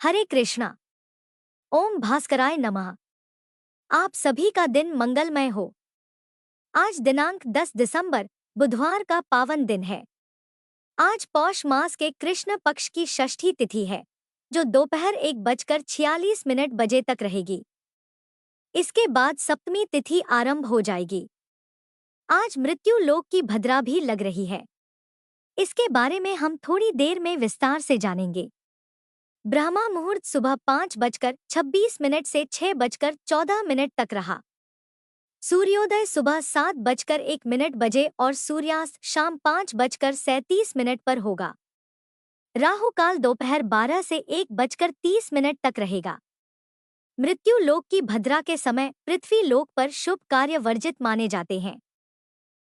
हरे कृष्णा। ओम भास्कराय नमः। आप सभी का दिन मंगलमय हो। आज दिनांक 10 दिसंबर बुधवार का पावन दिन है। आज पौष मास के कृष्ण पक्ष की षष्ठी तिथि है, जो दोपहर 1:46 बजे तक रहेगी। इसके बाद सप्तमी तिथि आरंभ हो जाएगी। आज मृत्यु लोक की भद्रा भी लग रही है। इसके बारे में हम थोड़ी देर में विस्तार से जानेंगे। ब्रह्मा मुहूर्त सुबह 5:26 से 6:14 तक रहा। सूर्योदय सुबह 7:01 बजे और सूर्यास्त शाम 5:37 पर होगा। राहु काल दोपहर 12 से 1:30 तक रहेगा। मृत्यु लोक की भद्रा के समय पृथ्वी लोक पर शुभ कार्य वर्जित माने जाते हैं।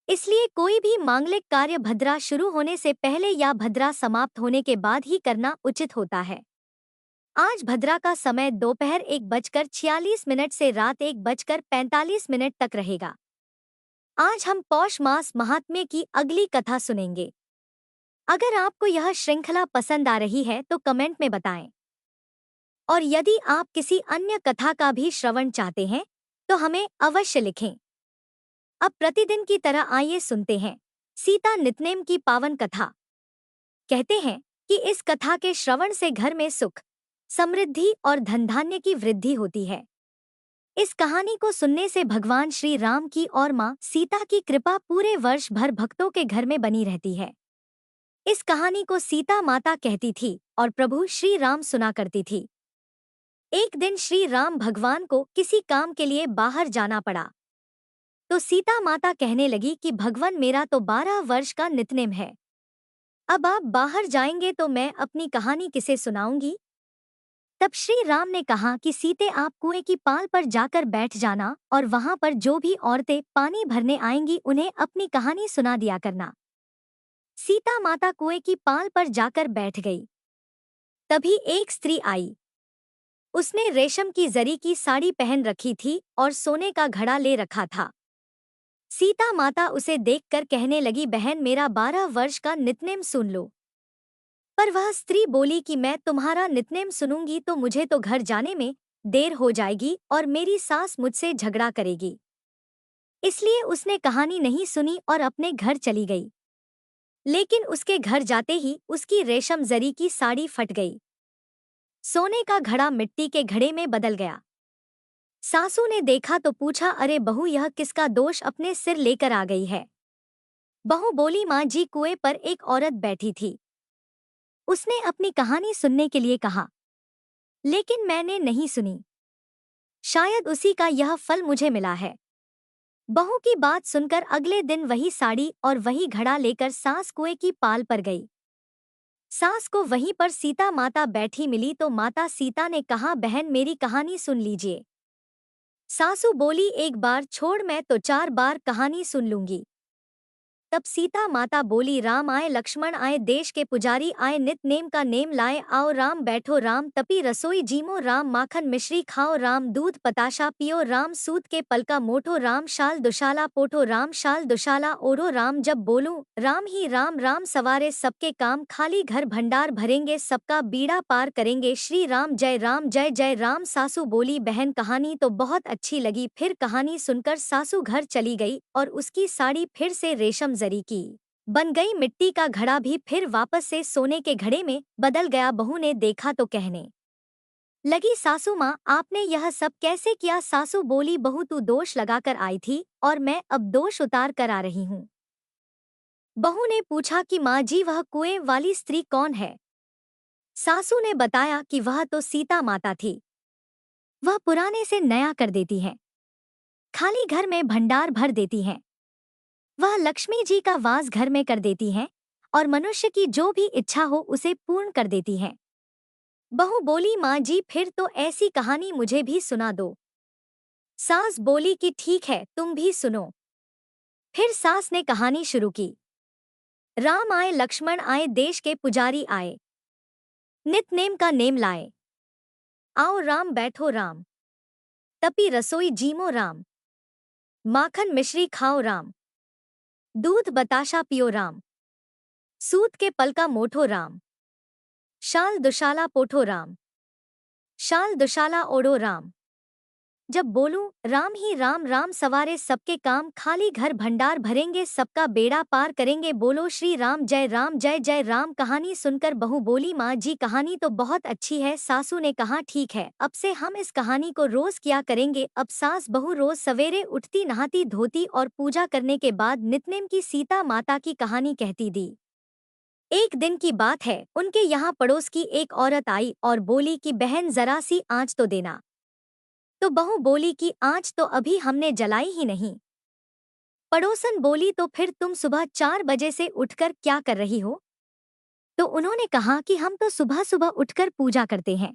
इसलिए कोई भी मांगलिक कार्य भद्रा शुरू होने से पहले या भद्रा समाप्त होने के बाद ही करना उचित होता है। आज भद्रा का समय दोपहर 1:46 से रात 1:45 तक रहेगा। आज हम पौष मास महात्म्य की अगली कथा सुनेंगे। अगर आपको यह श्रृंखला पसंद आ रही है तो कमेंट में बताएं। और यदि आप किसी अन्य कथा का भी श्रवण चाहते हैं तो हमें अवश्य लिखें। अब प्रतिदिन की तरह आइए सुनते हैं सीता नितनेम की पावन कथा। कहते हैं कि इस कथा के श्रवण से घर में सुख, समृद्धि और धन धान्य की वृद्धि होती है। इस कहानी को सुनने से भगवान श्री राम की और मां सीता की कृपा पूरे वर्ष भर भक्तों के घर में बनी रहती है। इस कहानी को सीता माता कहती थी और प्रभु श्री राम सुना करती थी। एक दिन श्री राम भगवान को किसी काम के लिए बाहर जाना पड़ा। तो सीता माता कहने लगी कि भगवान मेरा तो 12 वर्ष का नितनेम है। अब आप बाहर जाएंगे तो मैं अपनी कहानी किसे सुनाऊंगी। तब श्री राम ने कहा कि सीते आप कुएं की पाल पर जाकर बैठ जाना और वहां पर जो भी औरतें पानी भरने आएंगी उन्हें अपनी कहानी सुना दिया करना। सीता माता कुएं की पाल पर जाकर बैठ गई। तभी एक स्त्री आई। उसने रेशम की जरी की साड़ी पहन रखी थी और सोने का घड़ा ले रखा था। सीता माता उसे देखकर कहने लगी, बहन मेरा 12 वर्ष का नितनेम सुन लो। पर वह स्त्री बोली कि मैं तुम्हारा नितनेम सुनूंगी तो मुझे तो घर जाने में देर हो जाएगी और मेरी सास मुझसे झगड़ा करेगी। इसलिए उसने कहानी नहीं सुनी और अपने घर चली गई। लेकिन उसके घर जाते ही उसकी रेशम जरी की साड़ी फट गई। सोने का घड़ा मिट्टी के घड़े में बदल गया। सासू ने देखा तो पूछा, अरे बहू यह किसका दोष अपने सिर लेकर आ गई है। बहू बोली, माँ जी कुएं पर एक औरत बैठी थी। उसने अपनी कहानी सुनने के लिए कहा, लेकिन मैंने नहीं सुनी। शायद उसी का यह फल मुझे मिला है। बहू की बात सुनकर अगले दिन वही साड़ी और वही घड़ा लेकर सास कुएं की पाल पर गई। सास को वहीं पर सीता माता बैठी मिली तो माता सीता ने कहा, बहन मेरी कहानी सुन लीजिए। सासू बोली, एक बार छोड़ मैं तो 4 बार कहानी सुन लूंगी। तब सीता माता बोली, राम आए लक्ष्मण आए देश के पुजारी आए नित नेम का नेम लाए आओ राम बैठो राम तपी रसोई जीमो राम माखन मिश्री खाओ राम दूध पताशा पियो राम सूत के पलका मोठो राम शाल दुशाला पोठो राम शाल दुशाला ओढ़ो राम जब बोलूं राम ही राम राम सवारे सबके काम खाली घर भंडार भरेंगे सबका बीड़ा पार करेंगे श्री राम जय जय राम। सासू बोली, बहन कहानी तो बहुत अच्छी लगी। फिर कहानी सुनकर सासू घर चली गई और उसकी साड़ी फिर से रेशम जरी की बन गई। मिट्टी का घड़ा भी फिर वापस से सोने के घड़े में बदल गया। बहू ने देखा तो कहने लगी, सासू माँ आपने यह सब कैसे किया। सासू बोली, बहू तू दोष लगाकर आई थी और मैं अब दोष उतार कर आ रही हूँ। बहू ने पूछा कि माँ जी वह कुएं वाली स्त्री कौन है। सासू ने बताया कि वह तो सीता माता थी। वह पुराने से नया कर देती है, खाली घर में भंडार भर देती हैं। वह लक्ष्मी जी का वास घर में कर देती हैं और मनुष्य की जो भी इच्छा हो उसे पूर्ण कर देती हैं। बहू बोली, माँ जी फिर तो ऐसी कहानी मुझे भी सुना दो। सास बोली कि ठीक है तुम भी सुनो। फिर सास ने कहानी शुरू की। राम आए लक्ष्मण आए देश के पुजारी आए नित नेम का नेम लाए आओ राम बैठो राम तपी रसोई जीमो राम माखन मिश्री खाओ राम दूध बताशा पियो राम सूत के पलका मोठो राम शाल दुशाला पोठो राम शाल दुशाला ओढ़ो राम। जब बोलूं राम ही राम, राम सवारे सबके काम, खाली घर भंडार भरेंगे, सबका बेड़ा पार करेंगे, बोलो श्री राम जय जय राम। कहानी सुनकर बहू बोली, माँ जी कहानी तो बहुत अच्छी है। सासू ने कहा ठीक है, अब से हम इस कहानी को रोज किया करेंगे। अब सास बहू रोज सवेरे उठती, नहाती धोती और पूजा करने के बाद नित्नेम की सीता माता की कहानी कहती दी। एक दिन की बात है, उनके यहाँ पड़ोस की एक औरत आई और बोली कि बहन जरा सी आँच तो देना। तो बहू बोली कि आँच तो अभी हमने जलाई ही नहीं। पड़ोसन बोली तो फिर तुम सुबह 4 बजे से उठकर क्या कर रही हो? तो उन्होंने कहा कि हम तो सुबह सुबह उठकर पूजा करते हैं।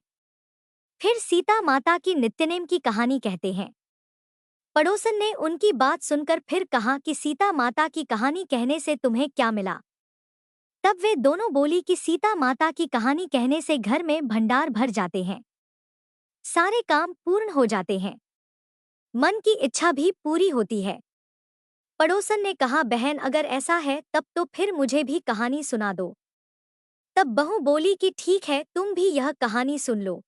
फिर सीता माता की नित्यनेम की कहानी कहते हैं। पड़ोसन ने उनकी बात सुनकर फिर कहा कि सीता माता की कहानी कहने से तुम्हें क्या मिला? तब वे दोनों बोली कि सीता माता की कहानी कहने से घर में भंडार भर जाते हैं, सारे काम पूर्ण हो जाते हैं, मन की इच्छा भी पूरी होती है। पड़ोसन ने कहा बहन अगर ऐसा है तब तो फिर मुझे भी कहानी सुना दो। तब बहू बोली कि ठीक है, तुम भी यह कहानी सुन लो।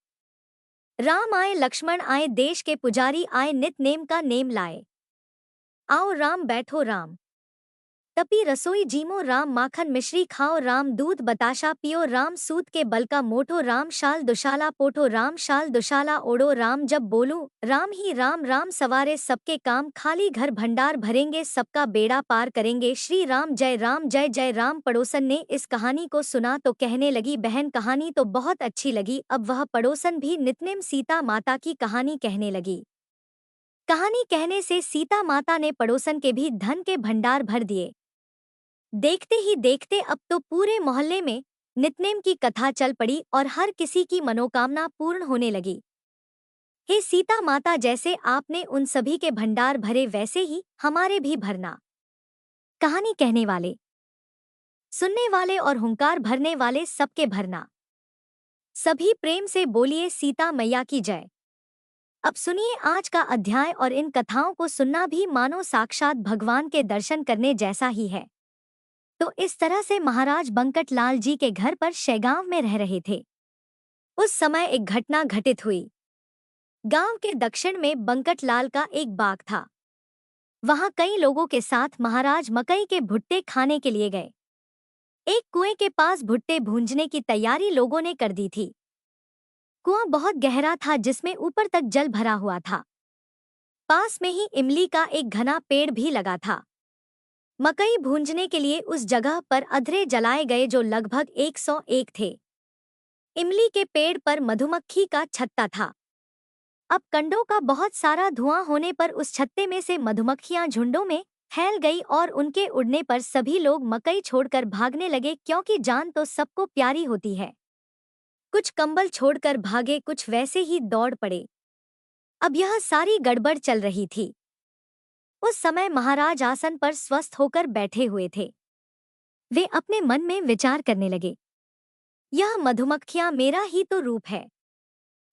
राम आए लक्ष्मण आए, देश के पुजारी आए, नित नेम का नेम लाए। आओ राम बैठो राम, तपी रसोई जीमो राम, माखन मिश्री खाओ राम, दूध बताशा पियो राम, सूत के बल का मोटो राम, शाल दुशाला पोठो राम, शाल दुशाला ओढ़ो राम। जब बोलूं राम ही राम, राम सवारे सबके काम, खाली घर भंडार भरेंगे, सबका बेड़ा पार करेंगे, श्री राम जय जय राम। पड़ोसन ने इस कहानी को सुना तो कहने लगी बहन कहानी तो बहुत अच्छी लगी। अब वह पड़ोसन भी नित्नेम सीता माता की कहानी कहने लगी। कहानी कहने से सीता माता ने पड़ोसन के भी धन के भंडार भर दिए। देखते ही देखते अब तो पूरे मोहल्ले में नित्नेम की कथा चल पड़ी और हर किसी की मनोकामना पूर्ण होने लगी। हे सीता माता, जैसे आपने उन सभी के भंडार भरे वैसे ही हमारे भी भरना। कहानी कहने वाले, सुनने वाले और हुंकार भरने वाले सबके भरना। सभी प्रेम से बोलिए सीता मैया की जय। अब सुनिए आज का अध्याय, और इन कथाओं को सुनना भी मानो साक्षात भगवान के दर्शन करने जैसा ही है। तो इस तरह से महाराज बंकट लाल जी के घर पर शेगांव में रह रहे थे। उस समय एक घटना घटित हुई। गांव के दक्षिण में बंकट लाल का एक बाग था। वहां कई लोगों के साथ महाराज मकई के भुट्टे खाने के लिए गए। एक कुएं के पास भुट्टे भूंजने की तैयारी लोगों ने कर दी थी। कुआं बहुत गहरा था जिसमें ऊपर तक जल भरा हुआ था। पास में ही इमली का एक घना पेड़ भी लगा था। मकई भूंजने के लिए उस जगह पर अधरे जलाए गए जो लगभग 101 थे। इमली के पेड़ पर मधुमक्खी का छत्ता था। अब कंडों का बहुत सारा धुआं होने पर उस छत्ते में से मधुमक्खियां झुंडों में फैल गई और उनके उड़ने पर सभी लोग मकई छोड़कर भागने लगे, क्योंकि जान तो सबको प्यारी होती है। कुछ कंबल छोड़कर भागे, कुछ वैसे ही दौड़ पड़े। अब यह सारी गड़बड़ चल रही थी। उस समय महाराज आसन पर स्वस्थ होकर बैठे हुए थे। वे अपने मन में विचार करने लगे, यह मधुमक्खियां मेरा ही तो रूप है,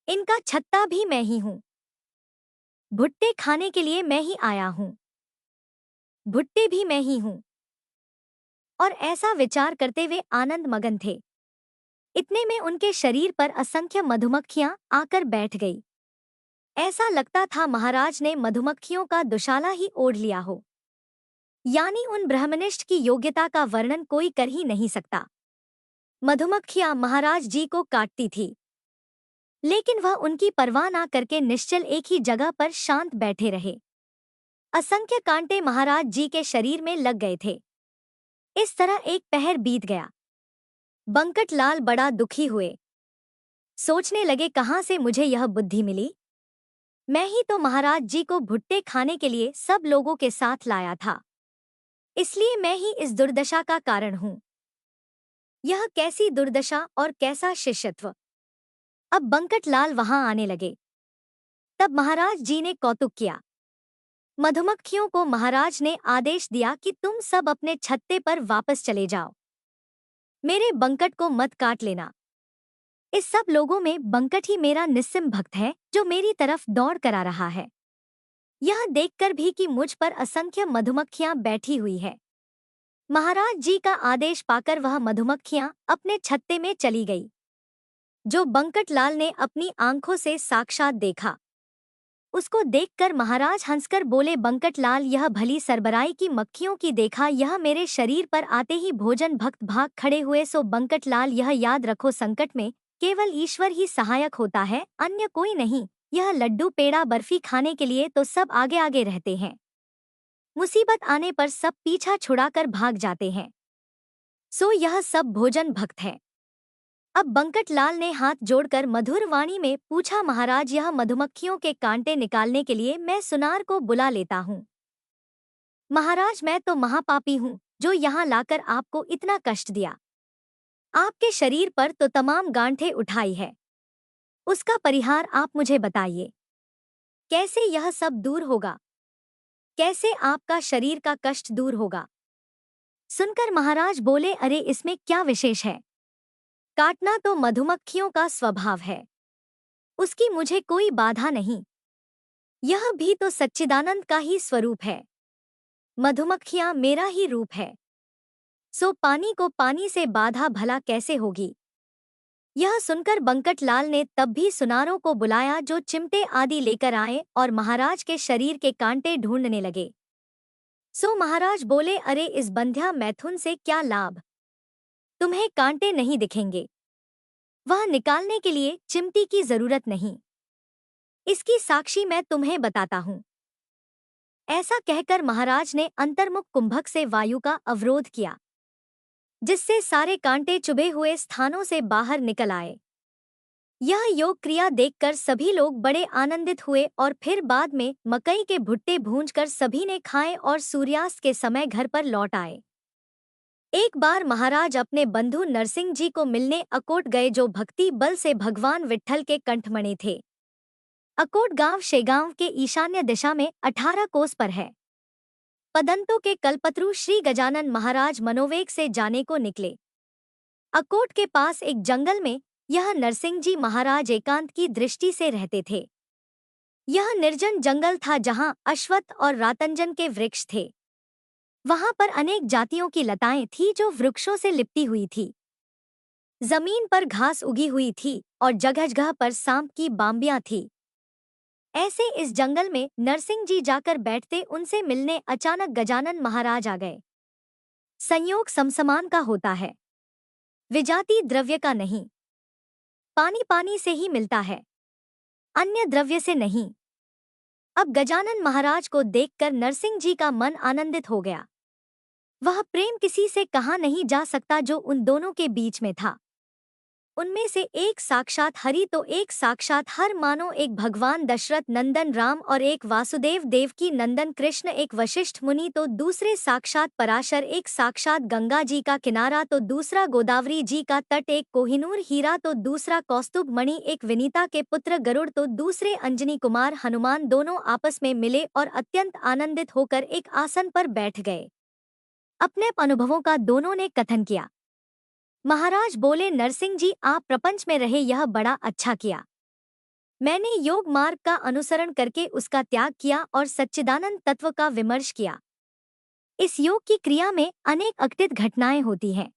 इनका छत्ता भी मैं ही हूँ, भुट्टे खाने के लिए मैं ही आया हूँ, भुट्टे भी मैं ही हूँ। और ऐसा विचार करते वे आनंद मगन थे। इतने में उनके शरीर पर असंख्य मधुमक्खियां आकर बैठ गई। ऐसा लगता था महाराज ने मधुमक्खियों का दुशाला ही ओढ़ लिया हो। यानी उन ब्रह्मनिष्ठ की योग्यता का वर्णन कोई कर ही नहीं सकता। मधुमक्खियां महाराज जी को काटती थी, लेकिन वह उनकी परवाह ना करके निश्चल एक ही जगह पर शांत बैठे रहे। असंख्य कांटे महाराज जी के शरीर में लग गए थे। इस तरह एक पहर बीत गया। बंकट लाल बड़ा दुखी हुए। सोचने लगे, कहाँ से मुझे यह बुद्धि मिली? मैं ही तो महाराज जी को भुट्टे खाने के लिए सब लोगों के साथ लाया था, इसलिए मैं ही इस दुर्दशा का कारण हूँ। यह कैसी दुर्दशा और कैसा शिष्यत्व! अब बंकट लाल वहां आने लगे। तब महाराज जी ने कौतुक किया। मधुमक्खियों को महाराज ने आदेश दिया कि तुम सब अपने छत्ते पर वापस चले जाओ, मेरे बंकट को मत काट लेना। इस सब लोगों में बंकट ही मेरा निस्सिम भक्त है जो मेरी तरफ दौड़ कर आ रहा है। यह देखकर भी कि मुझ पर असंख्य मधुमक्खियां बैठी हुई है। महाराज जी का आदेश पाकर वह मधुमक्खियां अपने छत्ते में चली गई। जो बंकटलाल ने अपनी आंखों से साक्षात देखा। उसको देखकर महाराज हंसकर बोले, बंकटलाल, यह भली सरबराई की मक्खियों की देखा, यह मेरे शरीर पर आते ही भोजन भक्त भाग खड़े हुए। सो बंकटलाल, यह याद रखो, संकट में केवल ईश्वर ही सहायक होता है, अन्य कोई नहीं। यह लड्डू पेड़ा बर्फी खाने के लिए तो सब आगे आगे रहते हैं, मुसीबत आने पर सब पीछा छुड़ाकर भाग जाते हैं। सो यह सब भोजन भक्त है। अब बंकटलाल ने हाथ जोड़कर मधुर वाणी में पूछा, महाराज, यह मधुमक्खियों के कांटे निकालने के लिए मैं सुनार को बुला लेता हूँ। महाराज, मैं तो महापापी हूँ जो यहाँ लाकर आपको इतना कष्ट दिया। आपके शरीर पर तो तमाम गांठें उठाई है, उसका परिहार आप मुझे बताइए। कैसे यह सब दूर होगा, कैसे आपका शरीर का कष्ट दूर होगा? सुनकर महाराज बोले, अरे इसमें क्या विशेष है, काटना तो मधुमक्खियों का स्वभाव है, उसकी मुझे कोई बाधा नहीं। यह भी तो सच्चिदानंद का ही स्वरूप है, मधुमक्खियां मेरा ही रूप है। सो पानी को पानी से बाधा भला कैसे होगी? यह सुनकर बंकटलाल ने तब भी सुनारों को बुलाया, जो चिमटे आदि लेकर आए और महाराज के शरीर के कांटे ढूंढने लगे। सो महाराज बोले, अरे इस बंध्या मैथुन से क्या लाभ, तुम्हें कांटे नहीं दिखेंगे, वह निकालने के लिए चिमटी की जरूरत नहीं, इसकी साक्षी मैं तुम्हें बताता हूँ। ऐसा कहकर महाराज ने अंतर्मुख कुंभक से वायु का अवरोध किया, जिससे सारे कांटे चुभे हुए स्थानों से बाहर निकल आए। यह योग क्रिया देखकर सभी लोग बड़े आनंदित हुए और फिर बाद में मकई के भुट्टे भूंजकर सभी ने खाए और सूर्यास्त के समय घर पर लौट आए। एक बार महाराज अपने बंधु नरसिंह जी को मिलने अकोट गए, जो भक्ति बल से भगवान विट्ठल के कंठमणि थे। अकोट गांव शेगांव के ईशान्य दिशा में 18 कोस पर है। पदंतों के कल्पतरु श्री गजानन महाराज मनोवेग से जाने को निकले। अकोट के पास एक जंगल में यह नरसिंह जी महाराज एकांत की दृष्टि से रहते थे। यह निर्जन जंगल था, जहां अश्वत्थ और रातंजन के वृक्ष थे। वहां पर अनेक जातियों की लताएं थी जो वृक्षों से लिपटी हुई थी। जमीन पर घास उगी हुई थी और जगह जगह पर सांप की बाम्बियां थी। ऐसे इस जंगल में नरसिंह जी जाकर बैठते, उनसे मिलने अचानक गजानन महाराज आ गए। संयोग समसमान का होता है, विजाति द्रव्य का नहीं। पानी पानी से ही मिलता है, अन्य द्रव्य से नहीं। अब गजानन महाराज को देखकर नरसिंह जी का मन आनंदित हो गया। वह प्रेम किसी से कहा नहीं जा सकता जो उन दोनों के बीच में था। उनमें से एक साक्षात हरि तो एक साक्षात हर, मानो एक भगवान दशरथ नंदन राम और एक वासुदेव देवकी नंदन कृष्ण, एक वशिष्ठ मुनि तो दूसरे साक्षात पराशर, एक साक्षात गंगा जी का किनारा तो दूसरा गोदावरी जी का तट, एक कोहिनूर हीरा तो दूसरा कौस्तुभ मणि, एक विनीता के पुत्र गरुड़ तो दूसरे अंजनी कुमार हनुमान। दोनों आपस में मिले और अत्यंत आनंदित होकर एक आसन पर बैठ गए। अपने अनुभवों का दोनों ने कथन किया। महाराज बोले, नरसिंह जी, आप प्रपंच में रहे, यह बड़ा अच्छा किया। मैंने योग मार्ग का अनुसरण करके उसका त्याग किया और सच्चिदानंद तत्व का विमर्श किया। इस योग की क्रिया में अनेक अघटित घटनाएं होती हैं,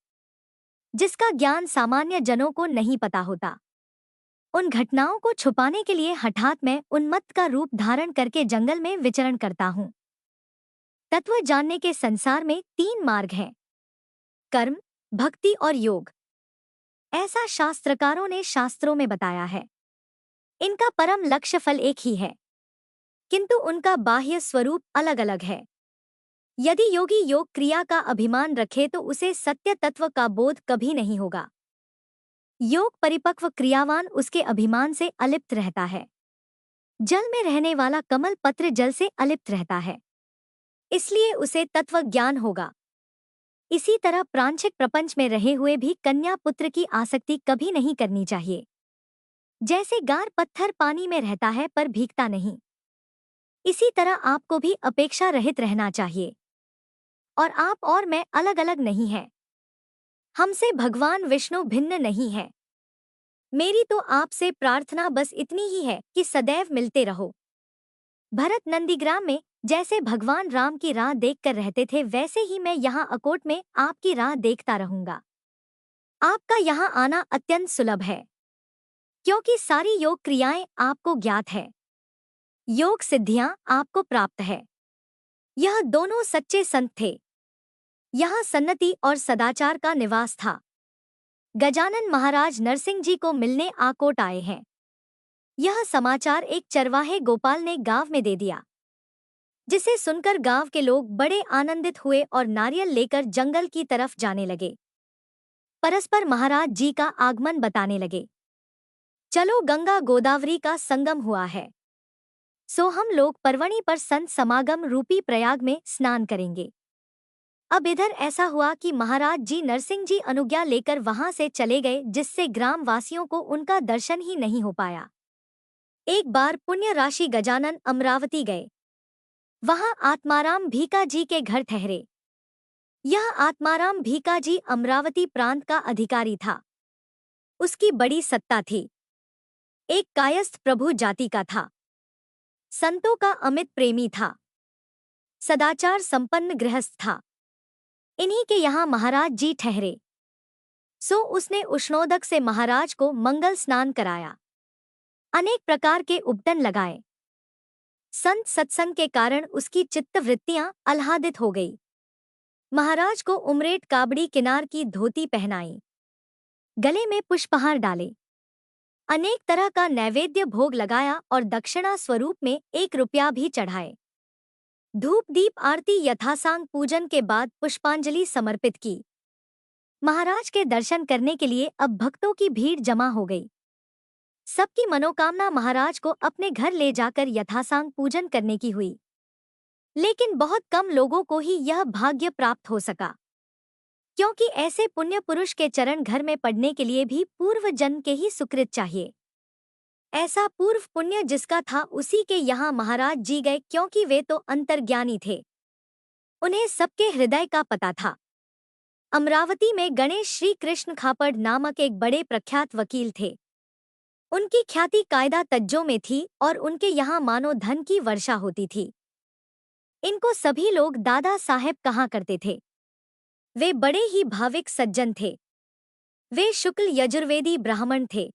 जिसका ज्ञान सामान्य जनों को नहीं पता होता। उन घटनाओं को छुपाने के लिए हठात मैं उन्मत्त का रूप धारण करके जंगल में विचरण करता हूँ। तत्व जानने के संसार में 3 मार्ग हैं, कर्म, भक्ति और योग। ऐसा शास्त्रकारों ने शास्त्रों में बताया है। इनका परम लक्ष्य फल एक ही है, किंतु उनका बाह्य स्वरूप अलग अलग है। यदि योगी योग क्रिया का अभिमान रखे तो उसे सत्य तत्व का बोध कभी नहीं होगा। योग परिपक्व क्रियावान उसके अभिमान से अलिप्त रहता है। जल में रहने वाला कमल पत्र जल से अलिप्त रहता है, इसलिए उसे तत्व ज्ञान होगा। इसी तरह प्रांशिक प्रपंच में रहे हुए भी कन्या पुत्र की आसक्ति कभी नहीं करनी चाहिए। जैसे गार पत्थर पानी में रहता है पर भीगता नहीं, इसी तरह आपको भी अपेक्षा रहित रहना चाहिए। और आप और मैं अलग अलग नहीं हैं। हमसे भगवान विष्णु भिन्न नहीं है। मेरी तो आपसे प्रार्थना बस इतनी ही है कि सदैव मिलते रहो। भरत नंदीग्राम में जैसे भगवान राम की राह देखकर रहते थे, वैसे ही मैं यहाँ अकोट में आपकी राह देखता रहूंगा। आपका यहाँ आना अत्यंत सुलभ है। क्योंकि सारी योग क्रियाएं आपको ज्ञात है। योग सिद्धियां आपको प्राप्त है। यह दोनों सच्चे संत थे। यहाँ सन्नति और सदाचार का निवास था। गजानन महाराज नरसिंह जी को मिलने आकोट आए हैं। यह समाचार एक चरवाहे गोपाल ने गांव में दे दिया, जिसे सुनकर गांव के लोग बड़े आनंदित हुए और नारियल लेकर जंगल की तरफ जाने लगे। परस्पर महाराज जी का आगमन बताने लगे। चलो, गंगा गोदावरी का संगम हुआ है, सो हम लोग परवणी पर संत समागम रूपी प्रयाग में स्नान करेंगे। अब इधर ऐसा हुआ कि महाराज जी नरसिंह जी अनुज्ञा लेकर वहां से चले गए, जिससे ग्राम वासियों को उनका दर्शन ही नहीं हो पाया। एक बार पुण्य राशि गजानन अमरावती गए। वहां आत्माराम भीका जी के घर ठहरे। यह आत्माराम भीका जी अमरावती प्रांत का अधिकारी था। उसकी बड़ी सत्ता थी। एक कायस्थ प्रभु जाति का था। संतों का अमित प्रेमी था। सदाचार संपन्न गृहस्थ था। इन्हीं के यहाँ महाराज जी ठहरे, सो उसने उष्णोदक से महाराज को मंगल स्नान कराया। अनेक प्रकार के उपटन लगाए। संत सत्संग के कारण उसकी चित्तवृत्तियां आह्लादित हो गई। महाराज को उमरेट काबड़ी किनार की धोती पहनाई, गले में पुष्पहार डाले, अनेक तरह का नैवेद्य भोग लगाया और दक्षिणा स्वरूप में 1 रुपया भी चढ़ाए। धूप दीप आरती यथासांग पूजन के बाद पुष्पांजलि समर्पित की। महाराज के दर्शन करने के लिए अब भक्तों की भीड़ जमा हो गई। सबकी मनोकामना महाराज को अपने घर ले जाकर यथासांग पूजन करने की हुई, लेकिन बहुत कम लोगों को ही यह भाग्य प्राप्त हो सका, क्योंकि ऐसे पुण्य पुरुष के चरण घर में पड़ने के लिए भी पूर्व जन्म के ही सुकृत चाहिए। ऐसा पूर्व पुण्य जिसका था, उसी के यहाँ महाराज जी गए, क्योंकि वे तो अंतर्ज्ञानी थे। उन्हें सबके हृदय का पता था। अमरावती में गणेश श्री कृष्ण खापड़ नामक एक बड़े प्रख्यात वकील थे। उनकी ख्याति कायदा तज्जों में थी और उनके यहाँ मानो धन की वर्षा होती थी। इनको सभी लोग दादा साहेब कहा करते थे। वे बड़े ही भाविक सज्जन थे। वे शुक्ल यजुर्वेदी ब्राह्मण थे।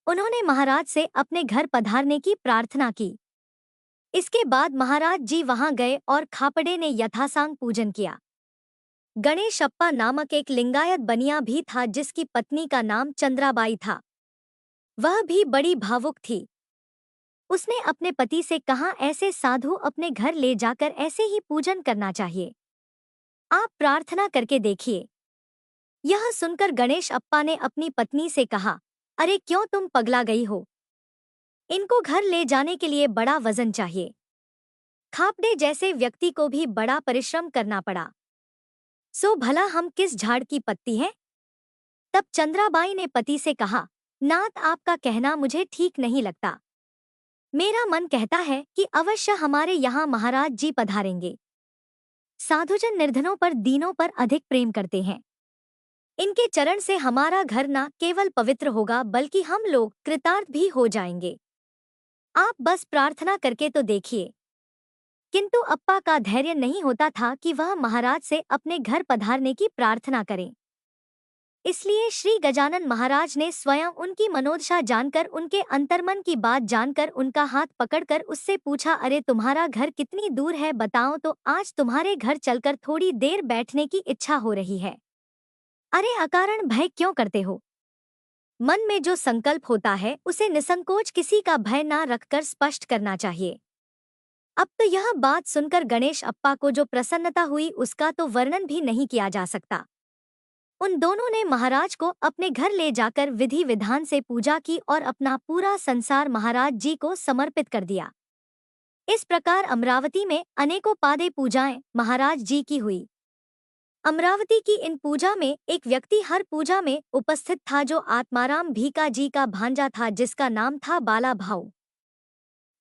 उन्होंने महाराज से अपने घर पधारने की प्रार्थना की। इसके बाद महाराज जी वहां गए और खापड़े ने यथासांग पूजन किया। गणेश अप्पा नामक एक लिंगायत बनिया भी था, जिसकी पत्नी का नाम चंद्राबाई था। वह भी बड़ी भावुक थी। उसने अपने पति से कहा, ऐसे साधु अपने घर ले जाकर ऐसे ही पूजन करना चाहिए। आप प्रार्थना करके देखिए। यह सुनकर गणेश अप्पा ने अपनी पत्नी से कहा, अरे क्यों तुम पगला गई हो? इनको घर ले जाने के लिए बड़ा वजन चाहिए। खापड़े जैसे व्यक्ति को भी बड़ा परिश्रम करना पड़ा। सो भला हम किस झाड़ की पत्ती हैं? तब चंद्राबाई ने पति से कहा, नाथ, आपका कहना मुझे ठीक नहीं लगता। मेरा मन कहता है कि अवश्य हमारे यहाँ महाराज जी पधारेंगे। साधुजन निर्धनों पर, दीनों पर अधिक प्रेम करते हैं। इनके चरण से हमारा घर न केवल पवित्र होगा, बल्कि हम लोग कृतार्थ भी हो जाएंगे। आप बस प्रार्थना करके तो देखिए। किंतु अप्पा का धैर्य नहीं होता था कि वह महाराज से अपने घर पधारने की प्रार्थना करें। इसलिए श्री गजानन महाराज ने स्वयं उनकी मनोदशा जानकर, उनके अंतर्मन की बात जानकर, उनका हाथ पकड़कर उससे पूछा, अरे तुम्हारा घर कितनी दूर है बताओ तो, आज तुम्हारे घर चलकर थोड़ी देर बैठने की इच्छा हो रही है। अरे अकारण भय क्यों करते हो? मन में जो संकल्प होता है उसे निसंकोच, किसी का भय ना रखकर स्पष्ट करना चाहिए। अब तो यह बात सुनकर गणेश अप्पा को जो प्रसन्नता हुई उसका तो वर्णन भी नहीं किया जा सकता। उन दोनों ने महाराज को अपने घर ले जाकर विधि विधान से पूजा की और अपना पूरा संसार महाराज जी को समर्पित कर दिया। इस प्रकार अमरावती में अनेकों पादे पूजाएं महाराज जी की हुई। अमरावती की इन पूजा में एक व्यक्ति हर पूजा में उपस्थित था, जो आत्माराम भीका जी का भांजा था, जिसका नाम था बाला भाऊ।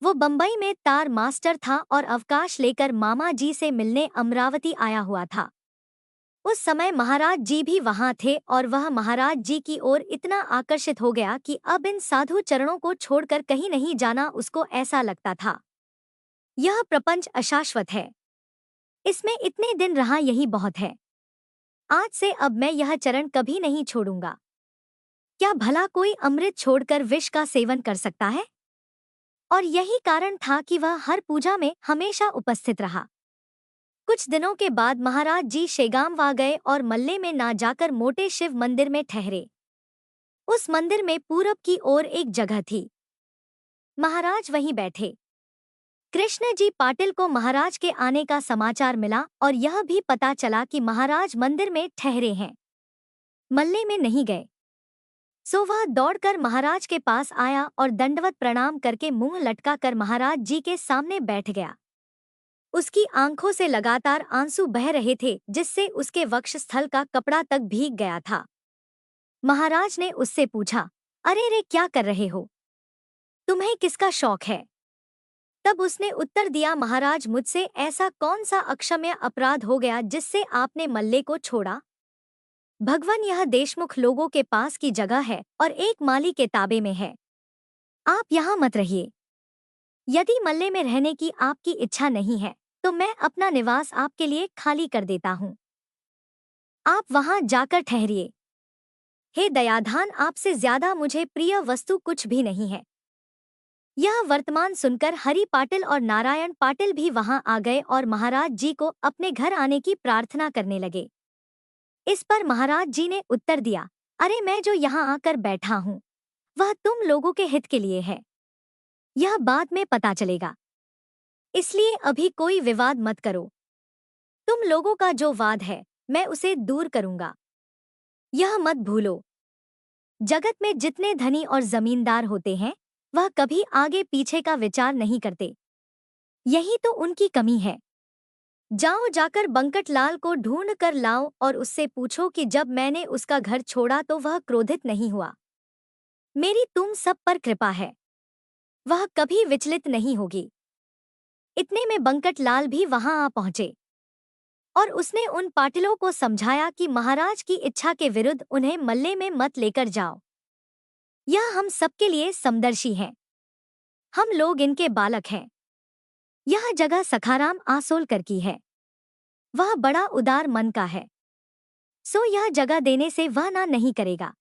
वो बंबई में तार मास्टर था और अवकाश लेकर मामा जी से मिलने अमरावती आया हुआ था। उस समय महाराज जी भी वहां थे और वह महाराज जी की ओर इतना आकर्षित हो गया कि अब इन साधु चरणों को छोड़कर कहीं नहीं जाना उसको ऐसा लगता था। यह प्रपंच अशाश्वत है, इसमें इतने दिन रहा यही बहुत है। आज से अब मैं यह चरण कभी नहीं छोड़ूंगा। क्या भला कोई अमृत छोड़कर विष का सेवन कर सकता है? और यही कारण था कि वह हर पूजा में हमेशा उपस्थित रहा। कुछ दिनों के बाद महाराज जी शेगांव आ गए और मल्ले में ना जाकर मोटे शिव मंदिर में ठहरे। उस मंदिर में पूरब की ओर एक जगह थी। महाराज वहीं बैठे। कृष्ण जी पाटिल को महाराज के आने का समाचार मिला और यह भी पता चला कि महाराज मंदिर में ठहरे हैं, मल्ले में नहीं गए। सो वह दौड़कर महाराज के पास आया और दंडवत प्रणाम करके मुंह लटका कर महाराज जी के सामने बैठ गया। उसकी आंखों से लगातार आंसू बह रहे थे, जिससे उसके वक्षस्थल का कपड़ा तक भीग गया था। महाराज ने उससे पूछा, अरे रे, क्या कर रहे हो? तुम्हें किसका शौक है? तब उसने उत्तर दिया, महाराज, मुझसे ऐसा कौन सा अक्षम्य अपराध हो गया जिससे आपने मल्ले को छोड़ा? भगवान, यह देशमुख लोगों के पास की जगह है और एक माली के ताबे में है। आप यहाँ मत रहिए। यदि मल्ले में रहने की आपकी इच्छा नहीं है तो मैं अपना निवास आपके लिए खाली कर देता हूँ। आप वहां जाकर ठहरिए। हे दयाधान, आपसे ज्यादा मुझे प्रिय वस्तु कुछ भी नहीं है। यह वर्तमान सुनकर हरि पाटिल और नारायण पाटिल भी वहां आ गए और महाराज जी को अपने घर आने की प्रार्थना करने लगे। इस पर महाराज जी ने उत्तर दिया, अरे, मैं जो यहाँ आकर बैठा हूँ वह तुम लोगों के हित के लिए है। यह बाद में पता चलेगा, इसलिए अभी कोई विवाद मत करो। तुम लोगों का जो वाद है मैं उसे दूर करूंगा। यह मत भूलो, जगत में जितने धनी और जमींदार होते हैं वह कभी आगे पीछे का विचार नहीं करते। यही तो उनकी कमी है। जाओ, जाकर बंकट लाल को ढूंढ कर लाओ और उससे पूछो कि जब मैंने उसका घर छोड़ा तो वह क्रोधित नहीं हुआ। मेरी तुम सब पर कृपा है, वह कभी विचलित नहीं होगी। इतने में बंकट लाल भी वहां आ पहुंचे और उसने उन पाटिलों को समझाया कि महाराज की इच्छा के विरुद्ध उन्हें मल्ले में मत लेकर जाओ। यह हम सबके लिए समदर्शी हैं। हम लोग इनके बालक हैं। यह जगह सखाराम आसोलकर की है। वह बड़ा उदार मन का है, सो यह जगह देने से वह ना नहीं करेगा।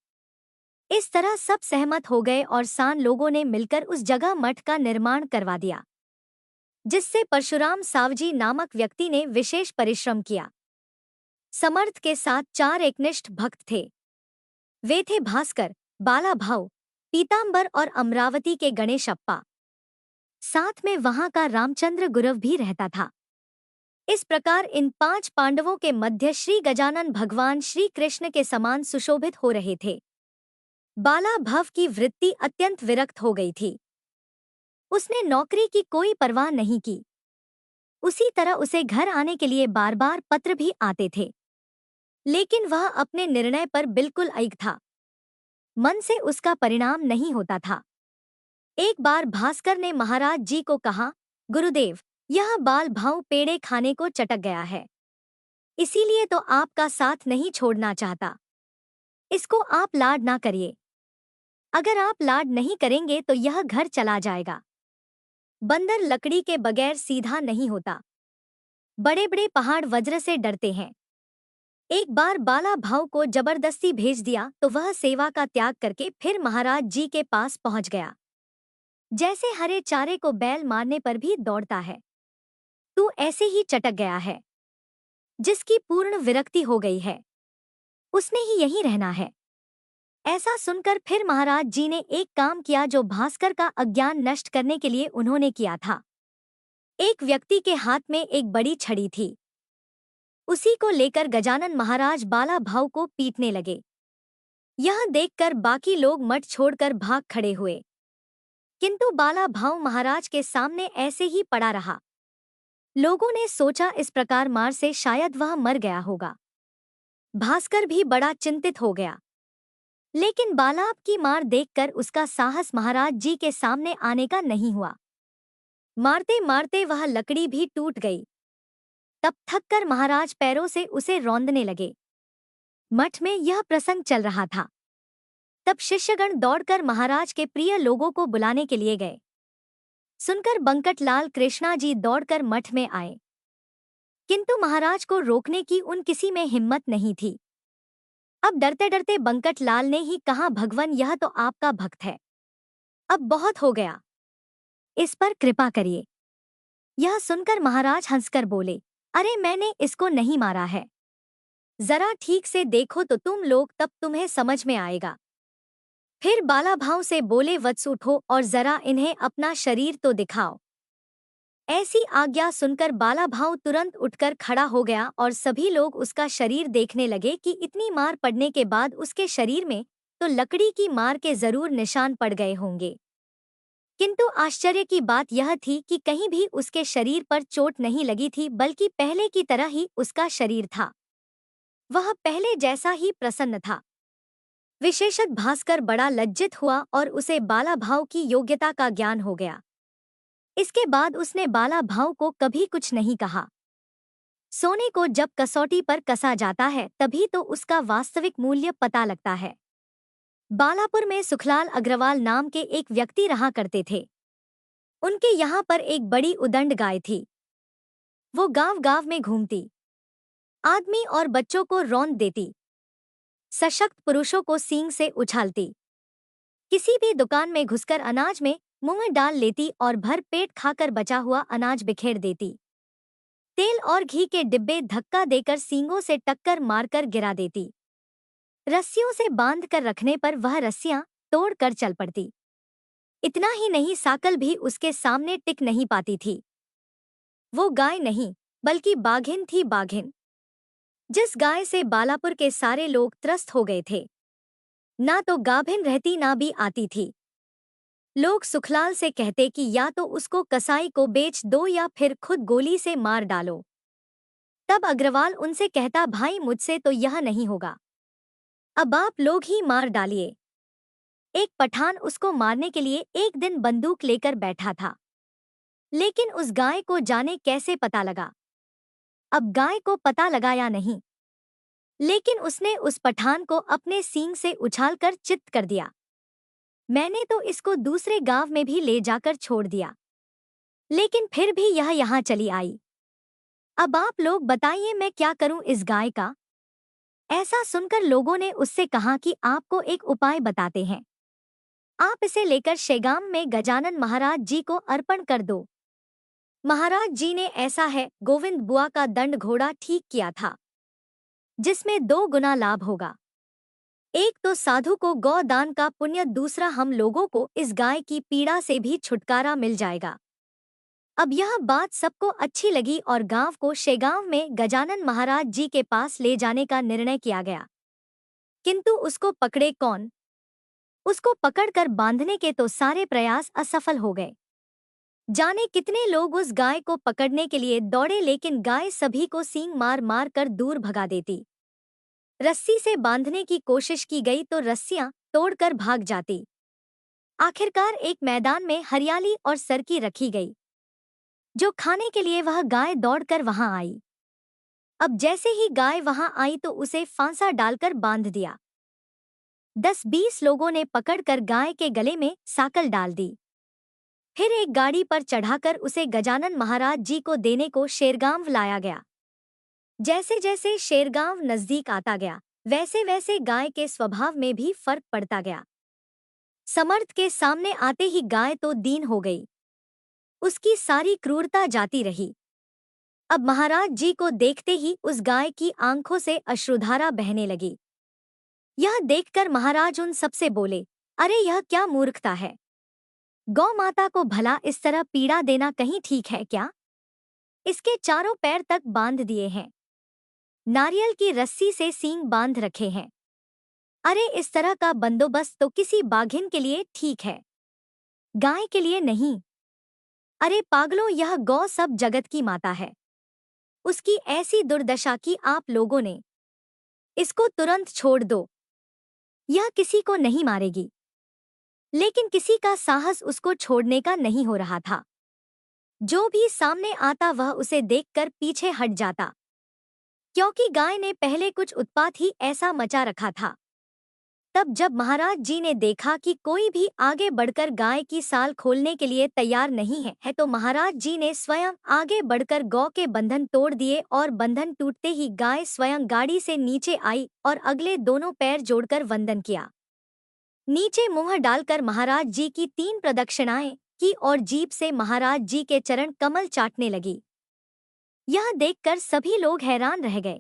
इस तरह सब सहमत हो गए और सान लोगों ने मिलकर उस जगह मठ का निर्माण करवा दिया, जिससे परशुराम सावजी नामक व्यक्ति ने विशेष परिश्रम किया। समर्थ के साथ 4 एकनिष्ठ भक्त थे। वे थे भास्कर, बाला भाऊ, पीतांबर और अमरावती के गणेशप्पा। साथ में वहां का रामचंद्र गुरव भी रहता था। इस प्रकार इन 5 पांडवों के मध्य श्री गजानन भगवान श्री कृष्ण के समान सुशोभित हो रहे थे। बाला भव की वृत्ति अत्यंत विरक्त हो गई थी। उसने नौकरी की कोई परवाह नहीं की। उसी तरह उसे घर आने के लिए बार बार पत्र भी आते थे, लेकिन वह अपने निर्णय पर बिल्कुल अड़िग था। मन से उसका परिणाम नहीं होता था। एक बार भास्कर ने महाराज जी को कहा, गुरुदेव, यह बाल भाऊ पेड़े खाने को चटक गया है, इसीलिए तो आपका साथ नहीं छोड़ना चाहता। इसको आप लाड ना करिए। अगर आप लाड नहीं करेंगे तो यह घर चला जाएगा। बंदर लकड़ी के बगैर सीधा नहीं होता। बड़े बड़े पहाड़ वज्र से डरते हैं। एक बार बाला भाऊ को जबरदस्ती भेज दिया तो वह सेवा का त्याग करके फिर महाराज जी के पास पहुंच गया। जैसे हरे चारे को बैल मारने पर भी दौड़ता है, तू ऐसे ही चटक गया है। जिसकी पूर्ण विरक्ति हो गई है उसने ही यहीं रहना है। ऐसा सुनकर फिर महाराज जी ने एक काम किया जो भास्कर का अज्ञान नष्ट करने के लिए उन्होंने किया था। एक व्यक्ति के हाथ में एक बड़ी छड़ी थी। उसी को लेकर गजानन महाराज बाला भाऊ को पीटने लगे। यह देखकर बाकी लोग मठ छोड़कर भाग खड़े हुए, किंतु बाला भाऊ महाराज के सामने ऐसे ही पड़ा रहा। लोगों ने सोचा इस प्रकार मार से शायद वह मर गया होगा। भास्कर भी बड़ा चिंतित हो गया, लेकिन बालाब की मार देखकर उसका साहस महाराज जी के सामने आने का नहीं हुआ। मारते मारते वह लकड़ी भी टूट गई। तब थककर महाराज पैरों से उसे रौंदने लगे। मठ में यह प्रसंग चल रहा था। तब शिष्यगण दौड़कर महाराज के प्रिय लोगों को बुलाने के लिए गए। सुनकर बंकट लाल कृष्णा जी दौड़कर मठ में आए, किंतु महाराज को रोकने की उन किसी में हिम्मत नहीं थी। अब डरते डरते बंकट लाल ने ही कहा, भगवान यह तो आपका भक्त है, अब बहुत हो गया, इस पर कृपा करिए। यह सुनकर महाराज हंसकर बोले, अरे मैंने इसको नहीं मारा है, जरा ठीक से देखो तो तुम लोग, तब तुम्हें समझ में आएगा। फिर बालाभाव से बोले, वत्स उठो और जरा इन्हें अपना शरीर तो दिखाओ। ऐसी आज्ञा सुनकर बालाभाव तुरंत उठकर खड़ा हो गया और सभी लोग उसका शरीर देखने लगे कि इतनी मार पड़ने के बाद उसके शरीर में तो लकड़ी की मार के जरूर निशान पड़ गए होंगे। किंतु आश्चर्य की बात यह थी कि कहीं भी उसके शरीर पर चोट नहीं लगी थी, बल्कि पहले की तरह ही उसका शरीर था। वह पहले जैसा ही प्रसन्न था। विशेषज्ञ भास्कर बड़ा लज्जित हुआ और उसे बालाभाव की योग्यता का ज्ञान हो गया। इसके बाद उसने बालाभाव को कभी कुछ नहीं कहा। सोने को जब कसौटी पर कसा जाता है तभी तो उसका वास्तविक मूल्य पता लगता है। बालापुर में सुखलाल अग्रवाल नाम के एक व्यक्ति रहा करते थे। उनके यहाँ पर एक बड़ी उदंड गाय थी। वो गांव गांव में घूमती, आदमी और बच्चों को रौंद देती, सशक्त पुरुषों को सींग से उछालती, किसी भी दुकान में घुसकर अनाज में मुंह डाल लेती और भर पेट खाकर बचा हुआ अनाज बिखेर देती। तेल और घी के डिब्बे धक्का देकर सींगों से टक्कर मारकर गिरा देती। रस्सियों से बांध कर रखने पर वह रस्सियां तोड़ कर चल पड़ती। इतना ही नहीं, साकल भी उसके सामने टिक नहीं पाती थी। वो गाय नहीं बल्कि बाघिन थी, बाघिन। जिस गाय से बालापुर के सारे लोग त्रस्त हो गए थे। ना तो गाभिन रहती ना भी आती थी। लोग सुखलाल से कहते कि या तो उसको कसाई को बेच दो या फिर खुद गोली से मार डालो। तब अग्रवाल उनसे कहता, भाई मुझसे तो यह नहीं होगा, अब आप लोग ही मार डालिए। एक पठान उसको मारने के लिए एक दिन बंदूक लेकर बैठा था, लेकिन उस गाय को जाने कैसे पता लगा। अब गाय को पता लगा या नहीं, लेकिन उसने उस पठान को अपने सींग से उछालकर चित्त कर दिया। मैंने तो इसको दूसरे गांव में भी ले जाकर छोड़ दिया, लेकिन फिर भी यह यहाँ चली आई। अब आप लोग बताइए मैं क्या करूं इस गाय का। ऐसा सुनकर लोगों ने उससे कहा कि आपको एक उपाय बताते हैं, आप इसे लेकर शेगाम में गजानन महाराज जी को अर्पण कर दो। महाराज जी ने ऐसा है गोविंद बुआ का दंड घोड़ा ठीक किया था, जिसमें 2 गुना लाभ होगा। एक तो साधु को गौ दान का पुण्य, दूसरा हम लोगों को इस गाय की पीड़ा से भी छुटकारा मिल जाएगा। अब यह बात सबको अच्छी लगी और गांव को शेगांव में गजानन महाराज जी के पास ले जाने का निर्णय किया गया। किंतु उसको पकड़े कौन? उसको पकड़कर बांधने के तो सारे प्रयास असफल हो गए। जाने कितने लोग उस गाय को पकड़ने के लिए दौड़े, लेकिन गाय सभी को सींग मार मार कर दूर भगा देती। रस्सी से बांधने की कोशिश की गई तो रस्सियां तोड़कर भाग जाती। आखिरकार एक मैदान में हरियाली और सरकी रखी गई, जो खाने के लिए वह गाय दौड़कर वहां आई। अब जैसे ही गाय वहां आई तो उसे फांसा डालकर बांध दिया। 10-20 लोगों ने पकड़कर गाय के गले में साकल डाल दी। फिर एक गाड़ी पर चढ़ाकर उसे गजानन महाराज जी को देने को शेरगांव लाया गया। जैसे जैसे शेरगांव नजदीक आता गया, वैसे वैसे गाय के स्वभाव में भी फर्क पड़ता गया। समर्थ के सामने आते ही गाय तो दीन हो गई, उसकी सारी क्रूरता जाती रही। अब महाराज जी को देखते ही उस गाय की आंखों से अश्रुधारा बहने लगी। यह देखकर महाराज उन सबसे बोले, अरे यह क्या मूर्खता है? गौ माता को भला इस तरह पीड़ा देना कहीं ठीक है क्या? इसके चारों पैर तक बांध दिए हैं, नारियल की रस्सी से सींग बांध रखे हैं। अरे इस तरह का बंदोबस्त तो किसी बाघिन के लिए ठीक है, गाय के लिए नहीं। अरे पागलों, यह गौ सब जगत की माता है, उसकी ऐसी दुर्दशा की आप लोगों ने। इसको तुरंत छोड़ दो, यह किसी को नहीं मारेगी। लेकिन किसी का साहस उसको छोड़ने का नहीं हो रहा था। जो भी सामने आता वह उसे देखकर पीछे हट जाता, क्योंकि गाय ने पहले कुछ उत्पात ही ऐसा मचा रखा था। तब जब महाराज जी ने देखा कि कोई भी आगे बढ़कर गाय की साल खोलने के लिए तैयार नहीं है तो महाराज जी ने स्वयं आगे बढ़कर गौ के बंधन तोड़ दिए और बंधन टूटते ही गाय स्वयं गाड़ी से नीचे आई और अगले दोनों पैर जोड़कर वंदन किया। नीचे मुंह डालकर महाराज जी की 3 प्रदक्षिणाएं की और जीभ से महाराज जी के चरण कमल चाटने लगी। यह देखकर सभी लोग हैरान रह गए।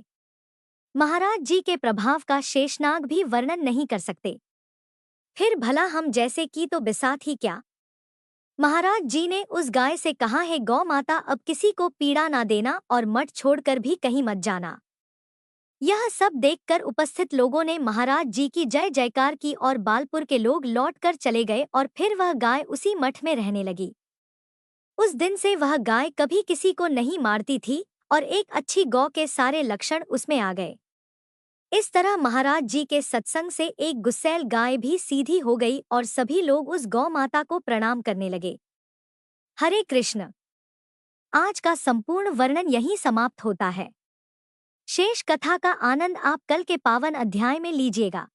महाराज जी के प्रभाव का शेषनाग भी वर्णन नहीं कर सकते। फिर भला हम जैसे की तो बिसात ही क्या। महाराज जी ने उस गाय से कहा है, गौ माता अब किसी को पीड़ा ना देना और मठ छोड़कर भी कहीं मत जाना। यह सब देखकर उपस्थित लोगों ने महाराज जी की जय जयकार की और बालपुर के लोग लौटकर चले गए और फिर वह गाय उसी मठ में रहने लगी। उस दिन से वह गाय कभी किसी को नहीं मारती थी और एक अच्छी गौ के सारे लक्षण उसमें आ गए। इस तरह महाराज जी के सत्संग से एक गुस्सैल गाय भी सीधी हो गई और सभी लोग उस गौ माता को प्रणाम करने लगे। हरे कृष्ण। आज का संपूर्ण वर्णन यहीं समाप्त होता है। शेष कथा का आनंद आप कल के पावन अध्याय में लीजिएगा।